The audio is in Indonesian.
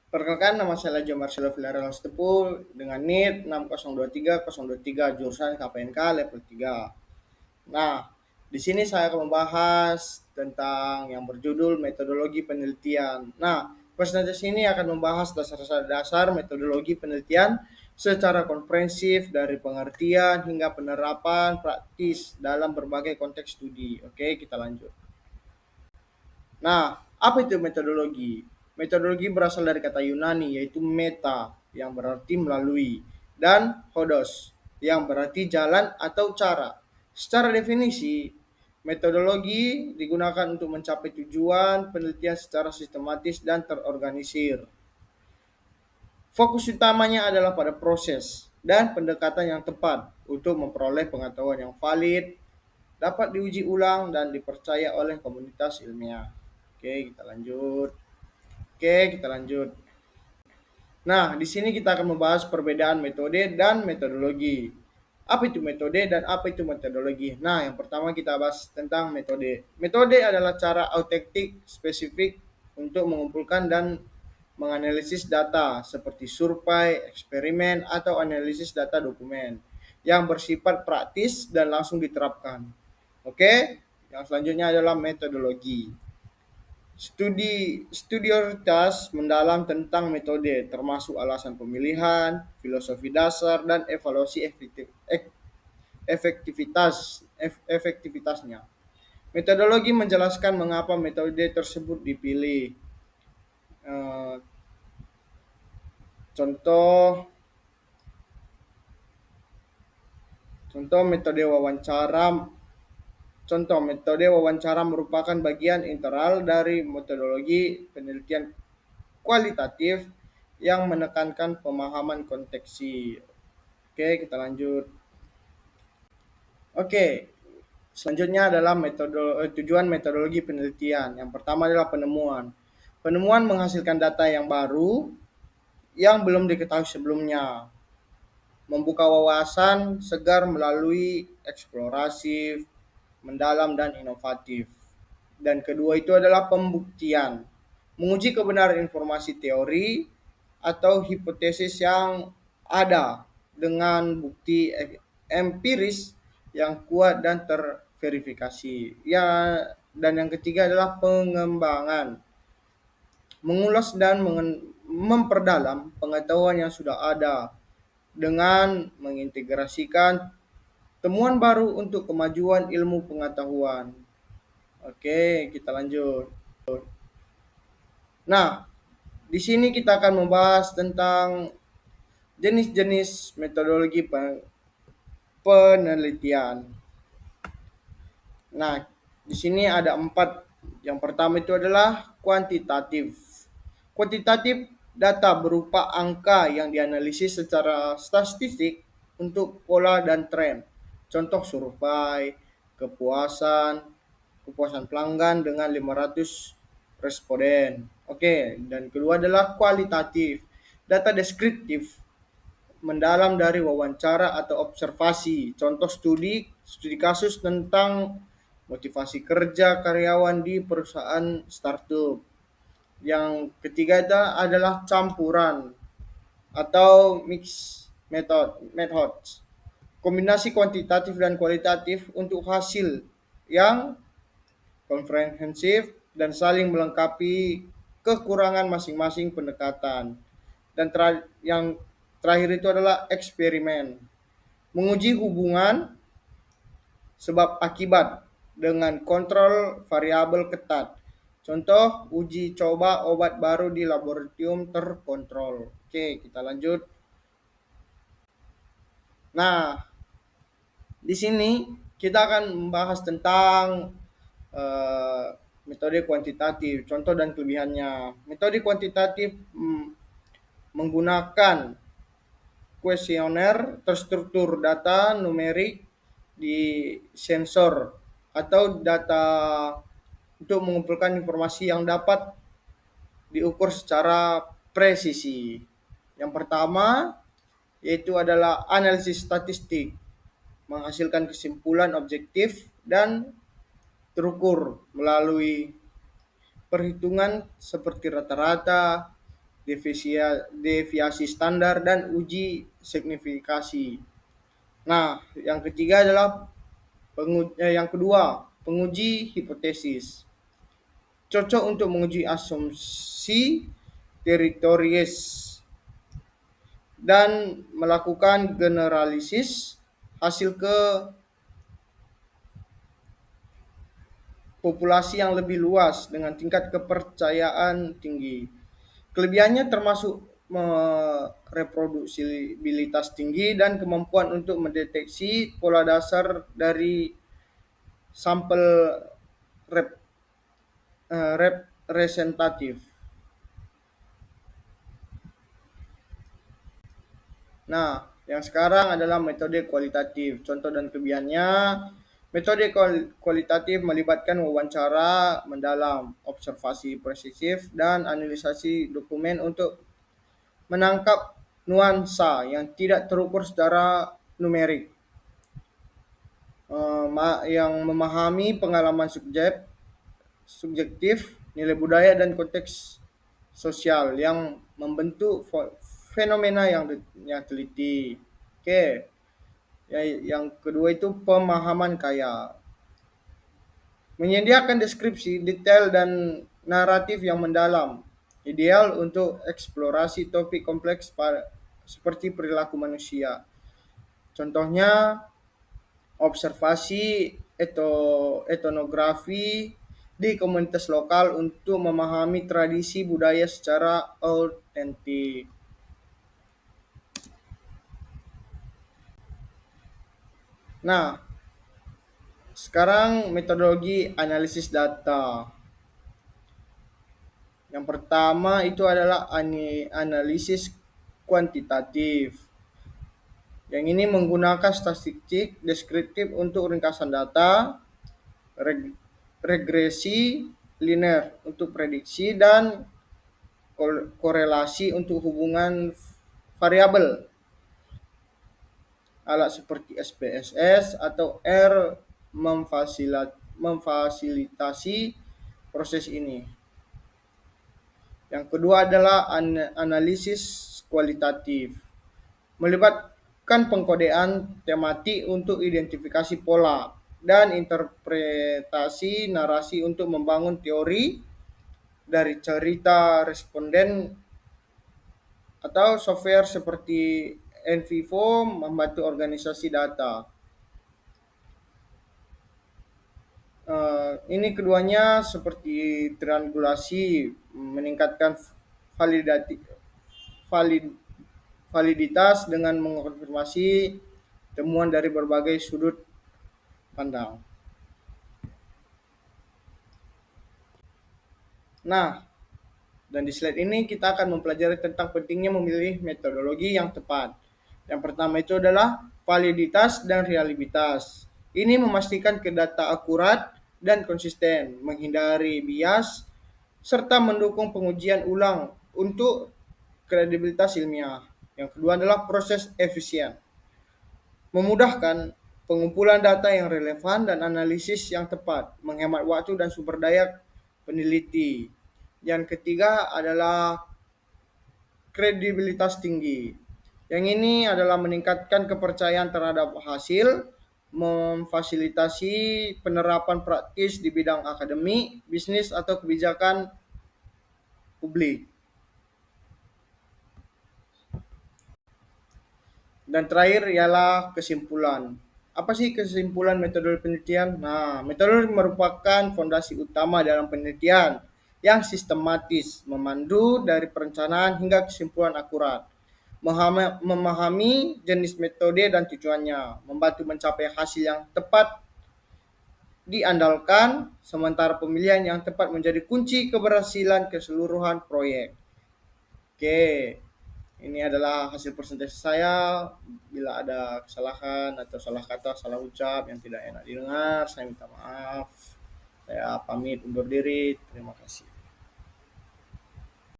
Perkenalkan, nama saya Lajo Marcelo Villarreal Tepu dengan NIT 6023023 jurusan KPNK level 3. Nah, di sini saya akan membahas tentang yang berjudul metodologi penelitian. Nah, presentasi ini akan membahas dasar-dasar metodologi penelitian secara komprehensif dari pengertian hingga penerapan praktis dalam berbagai konteks studi. Oke, kita lanjut. Nah, apa itu metodologi? Metodologi berasal dari kata Yunani yaitu meta yang berarti melalui dan hodos yang berarti jalan atau cara. Secara definisi, metodologi digunakan untuk mencapai tujuan penelitian secara sistematis dan terorganisir. Fokus utamanya adalah pada proses dan pendekatan yang tepat untuk memperoleh pengetahuan yang valid, dapat diuji ulang dan dipercaya oleh komunitas ilmiah. Oke, kita lanjut. Oke, kita lanjut. Nah, di sini kita akan membahas perbedaan metode dan metodologi. Apa itu metode dan apa itu metodologi? Nah, yang pertama kita bahas tentang metode. Metode adalah cara autentik spesifik untuk mengumpulkan dan menganalisis data seperti survei, eksperimen, atau analisis data dokumen yang bersifat praktis dan langsung diterapkan. Oke, yang selanjutnya adalah metodologi. Studioritas mendalam tentang metode, termasuk alasan pemilihan, filosofi dasar, dan evaluasi efektivitasnya. Metodologi menjelaskan mengapa metode tersebut dipilih. Eh, contoh contoh metode wawancara. Contoh metode wawancara merupakan bagian integral dari metodologi penelitian kualitatif yang menekankan pemahaman konteksi. Oke, kita lanjut. Oke, selanjutnya adalah tujuan metodologi penelitian. Yang pertama adalah penemuan. Penemuan menghasilkan data yang baru yang belum diketahui sebelumnya, membuka wawasan segar melalui eksplorasi mendalam dan inovatif. Dan kedua itu adalah pembuktian, menguji kebenaran informasi teori atau hipotesis yang ada dengan bukti empiris yang kuat dan terverifikasi. Ya, dan yang ketiga adalah pengembangan, mengulas dan memperdalam pengetahuan yang sudah ada dengan mengintegrasikan temuan baru untuk kemajuan ilmu pengetahuan. Oke, kita lanjut. Nah, di sini kita akan membahas tentang jenis-jenis metodologi penelitian. Nah, di sini ada 4. Yang pertama itu adalah kuantitatif. Kuantitatif data berupa angka yang dianalisis secara statistik untuk pola dan tren. Contoh survei, kepuasan, kepuasan pelanggan dengan 500 responden. Oke, dan kedua adalah kualitatif. Data deskriptif mendalam dari wawancara atau observasi. Contoh studi kasus tentang motivasi kerja karyawan di perusahaan startup. Yang ketiga itu adalah campuran atau mix methods. Kombinasi kuantitatif dan kualitatif untuk hasil yang komprehensif dan saling melengkapi kekurangan masing-masing pendekatan. Dan yang terakhir itu adalah eksperimen. Menguji hubungan sebab akibat dengan kontrol variabel ketat. Contoh uji coba obat baru di laboratorium terkontrol. Oke, kita lanjut. Nah, di sini kita akan membahas tentang eh, metode kuantitatif, contoh dan kelebihannya. Metode kuantitatif menggunakan kuesioner terstruktur data numerik di sensor atau data untuk mengumpulkan informasi yang dapat diukur secara presisi. Yang pertama yaitu adalah analisis statistik, menghasilkan kesimpulan objektif dan terukur melalui perhitungan seperti rata-rata, deviasi standar, dan uji signifikasi. Nah, yang ketiga adalah yang kedua, penguji hipotesis. Cocok untuk menguji asumsi teritoriis dan melakukan generalisis hasil ke populasi yang lebih luas dengan tingkat kepercayaan tinggi. Kelebihannya termasuk reproduksibilitas tinggi dan kemampuan untuk mendeteksi pola dasar dari sampel rep, representatif. Nah, yang sekarang adalah metode kualitatif. Contoh dan kelebihannya, metode kualitatif melibatkan wawancara mendalam, observasi presisif, dan analisasi dokumen untuk menangkap nuansa yang tidak terukur secara numerik. Yang memahami pengalaman subjektif, nilai budaya, dan konteks sosial yang membentuk fenomena yang teliti. Oke, ya, yang kedua itu pemahaman kaya. Menyediakan deskripsi detail dan naratif yang mendalam, ideal untuk eksplorasi topik kompleks seperti perilaku manusia. Contohnya observasi etnografi di komunitas lokal untuk memahami tradisi budaya secara autentik. Nah, sekarang metodologi analisis data. Yang pertama itu adalah analisis kuantitatif. Yang ini menggunakan statistik deskriptif untuk ringkasan data, regresi linear untuk prediksi, dan korelasi untuk hubungan variabel. Alat seperti SPSS atau R memfasilitasi proses ini. Yang kedua adalah analisis kualitatif. Melibatkan pengkodean tematik untuk identifikasi pola dan interpretasi narasi untuk membangun teori dari cerita responden, atau software seperti NVivo membantu organisasi data. Ini keduanya seperti triangulasi, meningkatkan validitas dengan mengonfirmasi temuan dari berbagai sudut pandang. Nah, dan di slide ini kita akan mempelajari tentang pentingnya memilih metodologi yang tepat. Yang pertama itu adalah validitas dan reliabilitas. Ini memastikan data akurat dan konsisten, menghindari bias, serta mendukung pengujian ulang untuk kredibilitas ilmiah. Yang kedua adalah proses efisien, memudahkan pengumpulan data yang relevan dan analisis yang tepat, menghemat waktu dan sumber daya peneliti. Yang ketiga adalah kredibilitas tinggi. Yang ini adalah meningkatkan kepercayaan terhadap hasil, memfasilitasi penerapan praktis di bidang akademik, bisnis, atau kebijakan publik. Dan terakhir ialah kesimpulan. Apa sih kesimpulan metode penelitian? Nah, metode merupakan fondasi utama dalam penelitian yang sistematis, memandu dari perencanaan hingga kesimpulan akurat. Memahami jenis metode dan tujuannya, membantu mencapai hasil yang tepat diandalkan, sementara pemilihan yang tepat menjadi kunci keberhasilan keseluruhan proyek. Oke, ini adalah hasil presentasi saya. Bila ada kesalahan atau salah kata, salah ucap yang tidak enak didengar, saya minta maaf. Saya pamit undur diri. Terima kasih.